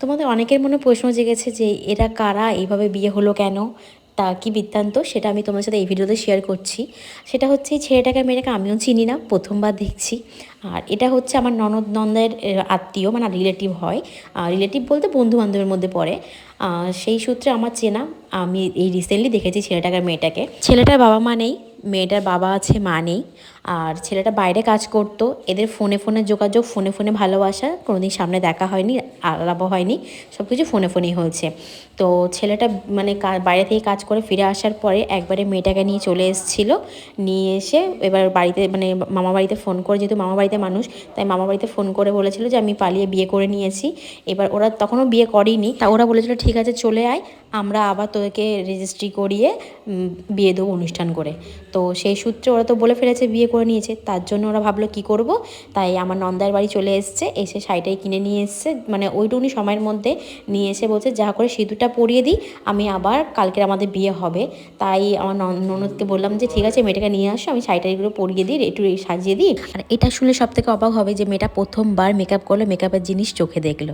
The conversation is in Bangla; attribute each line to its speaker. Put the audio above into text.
Speaker 1: তোমাদের অনেকের মনে প্রশ্ন জেগেছে যে এরা কারা, এইভাবে বিয়ে হলো কেন, তা কি বৃত্তান্ত, সেটা আমি তোমার সাথে এই ভিডিওতে শেয়ার করছি। সেটা হচ্ছে এই ছেলেটাকে মেয়েটাকে আমিও চিনি না, প্রথমবার দেখছি। আর এটা হচ্ছে আমার ননদের আত্মীয়, মানে রিলেটিভ হয়। রিলেটিভ বলতে বন্ধু বান্ধবের মধ্যে পড়ে। সেই সূত্রে আমার চেনা। আমি এই রিসেন্টলি দেখেছি ছেলেটাকে আর মেয়েটাকে। ছেলেটার বাবা মা নেই, মেয়েটার বাবা আছে, মা নেই। আর ছেলেটা বাইরে কাজ করতো। এদের ফোনে ফোনে যোগাযোগ, ফোনে ফোনে ভালোবাসা, কোনোদিন সামনে দেখা হয়নি, আলাপও হয়নি, সব কিছু ফোনে ফোনেই হয়েছে। তো ছেলেটা মানে বাইরে থেকে কাজ করে ফিরে আসার পরে একবারে মেয়েটাকে নিয়ে চলে এসেছিলো। নিয়ে এসে এবার বাড়িতে মানে মামা বাড়িতে ফোন করে, যেহেতু মামা বাড়িতে মানুষ, তাই মামা বাড়িতে ফোন করে বলেছিল যে আমি পালিয়ে বিয়ে করে নিয়েছি। এবার ওরা তখনও বিয়ে করেনি, তা ওরা বলেছিল ঠিক আছে চলে আয়, আমরা আবার তোদেরকে রেজিস্ট্রি করিয়ে বিয়ে দেবো অনুষ্ঠান করে। তো সেই সূত্রে ওরা তো বলে ফেলেছে বিয়ে করে নিয়েছে, তার জন্য ওরা ভাবলো কী করব। তাই আমার নন্দার বাড়ি চলে এসছে, এসে শাড়িটাই কিনে নিয়ে এসছে, মানে ওইটুকুনি সময়ের মধ্যে নিয়ে এসে বলছে যা করে সিঁদুরটা পরিয়ে দিই, আমি আবার কালকের আমাদের বিয়ে হবে। তাই আমার ননদকে বললাম যে ঠিক আছে মেয়েটাকে নিয়ে আসো, আমি শাড়িটাইগুলো পরিয়ে দিই, একটু সাজিয়ে দিই। আর এটা শুনে সব থেকে অবাক হবে যে মেয়েটা প্রথমবার মেকআপ করলো, মেকআপের জিনিস চোখে দেখলো।